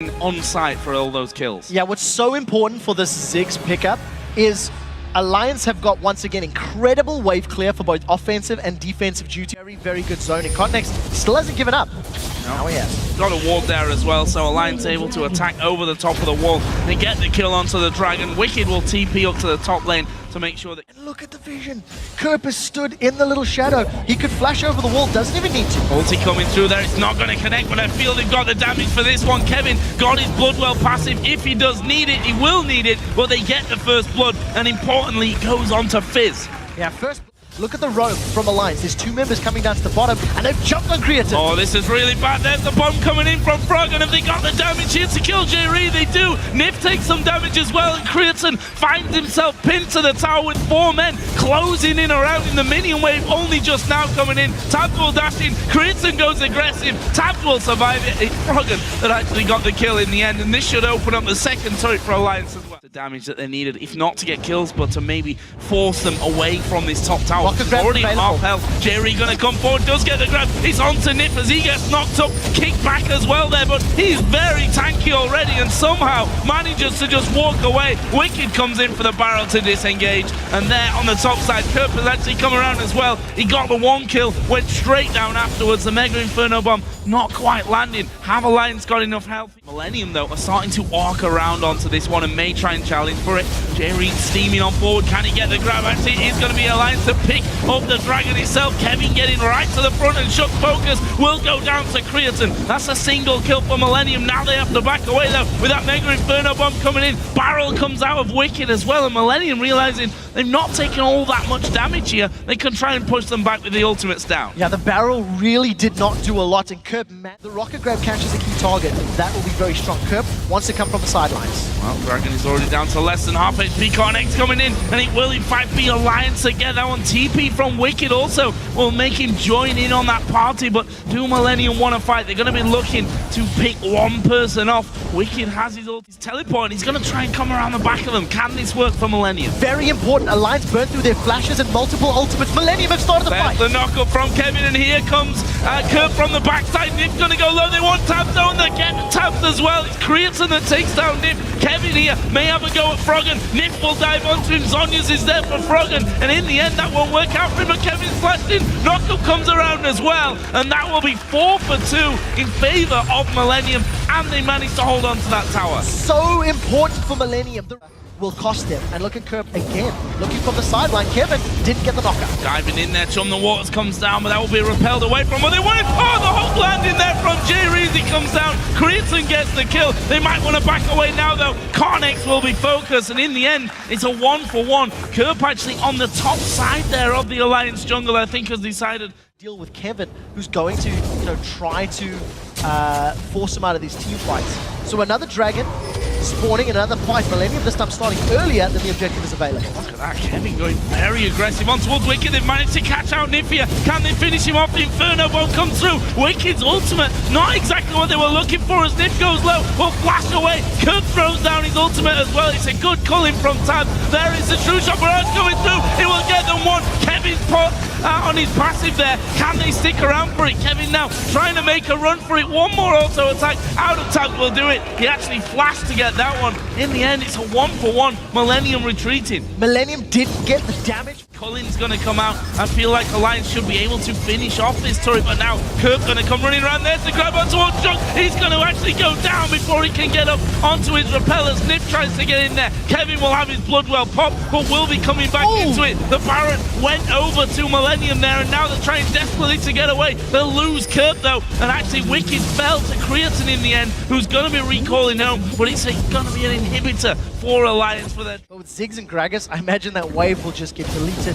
on site for all those kills. Yeah, what's so important for this Ziggs pickup is Alliance have got, once again, incredible wave clear for both offensive and defensive duty. Very, very good zoning. Context still hasn't given up. Now he has. Got a ward there as well, so Alliance able to attack over the top of the wall and get the kill onto the Dragon. Wicked will TP up to the top lane to make sure that... And look at the vision. Kerp has stood in the little shadow. He could flash over the wall, doesn't even need to. Ulti coming through there, it's not going to connect, but I feel they've got the damage for this one. Kevin got his Bloodwell passive. If he does need it, he will need it, but they get the first blood, and importantly, it goes on to Fizz. Yeah, first... Look at the roam from Alliance. There's two members coming down to the bottom, and they've jumped on Creatin. Oh, this is really bad. There's the bomb coming in from Frog, and have they got the damage here to kill Jerry? They do. Nif takes some damage as well, and Creatin finds himself pinned to the tower with 4 men closing in around him. The minion wave only just now coming in. Tabs will dash in. Creatin goes aggressive. Tabs will survive it. It's Froggen that actually got the kill in the end, and this should open up the second turret for Alliance as well. The damage that they needed, if not to get kills, but to maybe force them away from this top tower. He's already half health. Jerry gonna come forward, does get the grab. He's on to Nif as he gets knocked up, kicked back as well there, but he's very tanky already and somehow manages to just walk away. Wicked comes in for the barrel to disengage, and there on the top side, Kerp has actually come around as well. He got the 1 kill, went straight down afterwards. The Mega Inferno Bomb not quite landing. Have Alliance got enough health? Millenium, though, are starting to arc around onto this one and may try and challenge for it. Jerry steaming on forward. Can he get the grab? Actually, it's going to be Alliance to pick up the Dragon itself. Kevin getting right to the front, and Shook Focus will go down to Creatin. That's a single kill for Millenium. Now they have to back away, though, with that Mega Inferno Bomb coming in. Barrel comes out of Wicked as well, and Millenium realizing they've not taken all that much damage here. They can try and push them back with the ultimates down. Yeah, the barrel really did not do a lot, and Kerp, the rocket grab catches a key target, and that will be very strong. Kerp wants to come from the sidelines. Well, Dragon is already down to less than half HP. Connect coming in, and it will in fact be Alliance to get that one. TP from Wicked also will make him join in on that party, but do Millenium want to fight? They're going to be looking to pick one person off. Wicked has his ult, his teleport, and he's going to try and come around the back of them. Can this work for Millenium? Very important. Alliance burned through their flashes and multiple ultimates. Millenium have started the fight. The knockup from Kevin, and here comes Kerp from the backside. Nif going to go low. They want Tabs down. They get Tabs as well. It's Creatin that takes down Nif. Kevin here may have a go at Froggen. Nif will dive onto him. Zhonya's is there for Froggen, and in the end that won't work out for him, but Kevin's flashed in. Knockup comes around as well, and that will be 4 for 2 in favor of Millenium, and they managed to hold on to that tower. So important for Millenium. Will cost them. And look at Kerp again, looking from the sideline. Kevin didn't get the knockout. Diving in there, Chum the Waters comes down, but that will be repelled away from what they wanted. Oh, the hook landing there from Jerry as he comes down. Creatin gets the kill. They might want to back away now, though. Carnex will be focused, and in the end, it's a 1-for-1. Kerp actually on the top side there of the Alliance jungle, I think, has decided deal with Kevin, who's going to, try to force him out of these team fights. So another Dragon spawning in another fight. Millenium this time starting earlier than the objective is available. Look at that, Kevin going very aggressive on towards Wicked. They've managed to catch out Nifia. Can they finish him off? The Inferno won't come through. Wicked's ultimate, not exactly what they were looking for as Nif goes low. Will flash away. Kerp throws down his ultimate as well. It's a good culling from Tab. There is the true shot barrage going through. It will get them one. Kevin's put on his passive there. Can they stick around for it? Kevin now trying to make a run for it. One more auto attack out of Tab will do it. He actually flashed to get that one. In the end, it's a 1-for-1. Millenium retreating. Millenium didn't get the damage. Cullen's going to come out. I feel like Alliance should be able to finish off this turret, but now Kerp going to come running around there to grab onto one shot. He's going to actually go down before he can get up onto his repellers. Nif tries to get in there. Kevin will have his Bloodwell pop, but will be coming back into it. The Baron went over to Millenium there, and now they're trying desperately to get away. They'll lose Kerp though, and actually Wicked fell to Creatin in the end, who's going to be recalling home, but it's going to be an inhibitor for Alliance for that. But with Ziggs and Gragas, I imagine that wave will just get deleted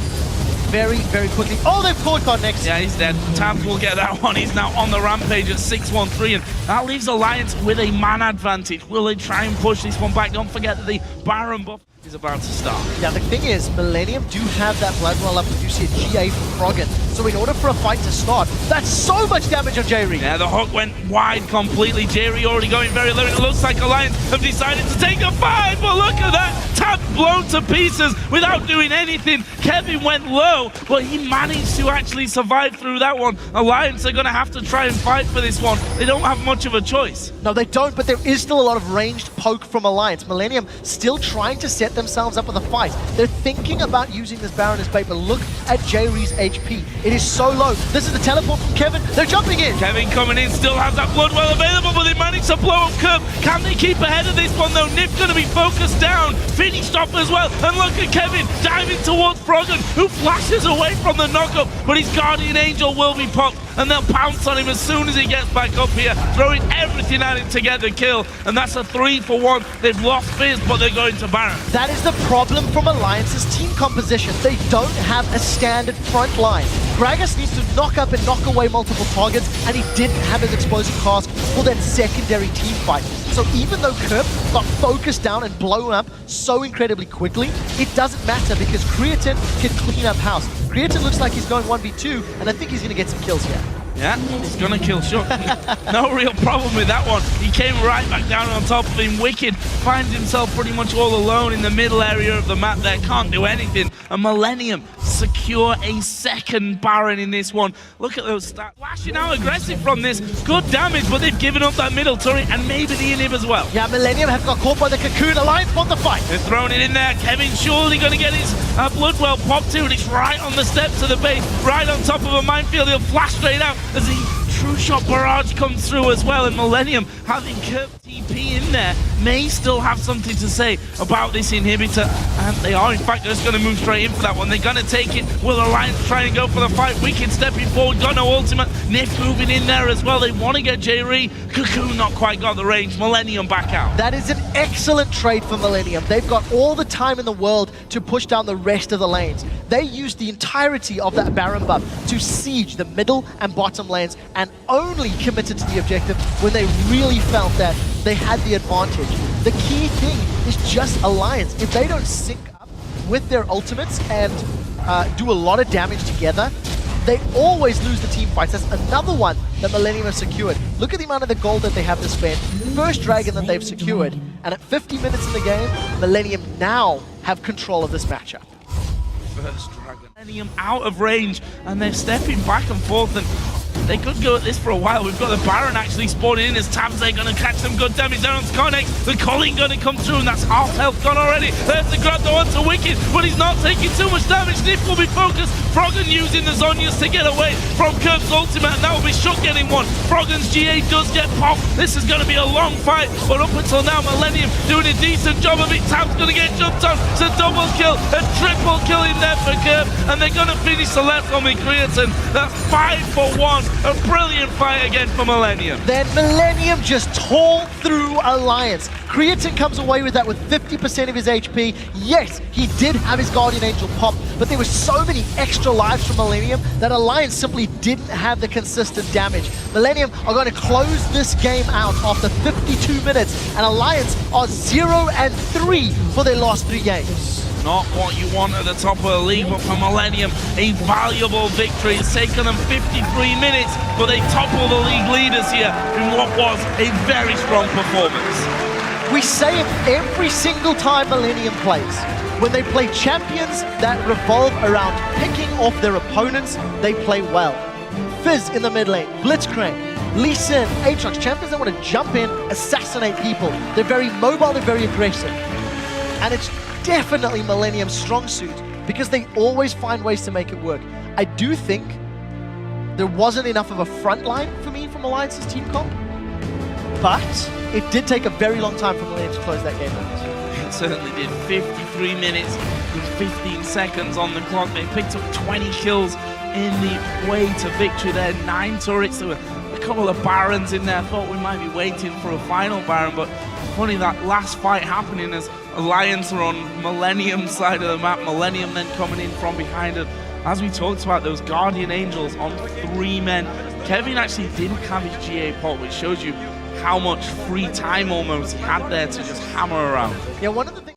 very, very quickly. Oh, they've caught Connex. Yeah, he's dead. Tabs will get that one. He's now on the rampage at 6-1-3, and that leaves Alliance with a man advantage. Will they try and push this one back? Don't forget that the Baron buff is about to start. Yeah, the thing is, Millenium do have that blood roll up, you see a GA from Froggen. So in order for a fight to start, that's so much damage on J-Reed. Yeah, the hook went wide completely. J-Reed already going very low. It looks like Alliance have decided to take a fight, but look at that. Tab blown to pieces without doing anything. Kevin went low, but he managed to actually survive through that one. Alliance are going to have to try and fight for this one. They don't have much of a choice. No, they don't, but there is still a lot of ranged poke from Alliance. Millenium still trying to set themselves up with a fight. They're thinking about using this Baron as bait, but look at J-Reed's HP. It is so low. This is the teleport from Kevin. They're jumping in. Kevin coming in, still has that blood well available, but they managed to blow up Curb. Can they keep ahead of this one though? Nif going to be focused down, finished off as well. And look at Kevin diving towards Froggen, who flashes away from the knockup, but his Guardian Angel will be popped, and they'll pounce on him as soon as he gets back up here, throwing everything at him to get the kill. And that's a 3-for-1. They've lost Fizz, but they're going to Baron. That is the problem from Alliance's team composition. They don't have a standard front line. Gragas needs to knock up and knock away multiple targets, and he didn't have his explosive cask for that secondary team fight. So even though Kerp got focused down and blown up so incredibly quickly, it doesn't matter because Creatine can clean up house. Creatine looks like he's going 1v2, and I think he's going to get some kills here. Yeah, he's gonna kill Shook. No real problem with that one. He came right back down on top of him. Wicked finds himself pretty much all alone in the middle area of the map there. Can't do anything. And Millenium secure a second Baron in this one. Look at those stats. Flashing out aggressive from this. Good damage, but they've given up that middle turret and maybe the inhib as well. Yeah, Millenium have got caught by the Cocoon. Alliance want the fight. They're throwing it in there. Kevin surely gonna get his blood well popped too, and it's right on the steps of the base, right on top of a minefield. He'll flash straight out as the True Shot barrage comes through as well, and Millenium having Kerp TP in there may still have something to say about this inhibitor, and they are in fact just going to move straight in for that one. They're going to take it. Will Alliance try and go for the fight? Wicked stepping forward, got no ultimate. Nif moving in there as well. They want to get J-Reed. Cocoon not quite got the range. Millenium back out. That is an excellent trade for Millenium. They've got all the time in the world to push down the rest of the lanes. They used the entirety of that Baron buff to siege the middle and bottom lanes, and only committed to the objective when they really felt that they had the advantage. The key thing is just Alliance. If they don't sync up with their ultimates and do a lot of damage together, they always lose the team fights. That's another one that Millenium have secured. Look at the amount of the gold that they have to spend. First dragon that they've secured, and at 50 minutes in the game, Millenium now have control of this matchup. First dragon. Millenium out of range, and they're stepping back and forth, and they could go at this for a while. We've got the Baron actually spawning in as Tabs. They're going to catch some good damage there on Sconnex. The Colin going to come through, and that's half health gone already. There's the grab, the one to Wicked, but he's not taking too much damage. Nif will be focused. Froggen using the Zhonya's to get away from Kerb's ultimate, and that will be Shook getting one. Froggen's GA does get popped. This is going to be a long fight, but up until now, Millenium doing a decent job of it. Tab's going to get jumped on. It's a double kill, a triple kill in there for Kerb, and they're going to finish the left on with Creatine. That's 5-for-1. A brilliant fight again for Millenium. Then Millenium just tore through Alliance. Creatine comes away with that with 50% of his HP. Yes, he did have his Guardian Angel pop, but there were so many extra lives from Millenium that Alliance simply didn't have the consistent damage. Millenium are going to close this game out after 52 minutes, and Alliance are 0-3 for their last 3 games. Not what you want at the top of the league, but for Millenium, a valuable victory. It's taken them 53 minutes, but they topple the league leaders here in what was a very strong performance. We say it every single time Millenium plays. When they play champions that revolve around picking off their opponents, they play well. Fizz in the mid lane, Blitzcrank, Lee Sin, Aatrox, champions that want to jump in, assassinate people. They're very mobile, they're very aggressive. And it's definitely Millenium's strong suit because they always find ways to make it work. I do think there wasn't enough of a front line for me from Alliance's team comp, but it did take a very long time for Millenium to close that game out. It certainly did. 53 minutes with 15 seconds on the clock. They picked up 20 kills in the way to victory there. 9 turrets. There were a couple of Barons in there. I thought we might be waiting for a final Baron, but funny that last fight happening as Alliance are on Millenium's side of the map. Millenium then coming in from behind it. As we talked about, those Guardian Angels on 3 men. Kevin actually didn't have his GA pop, which shows you how much free time almost he had there to just hammer around. Yeah, one of the things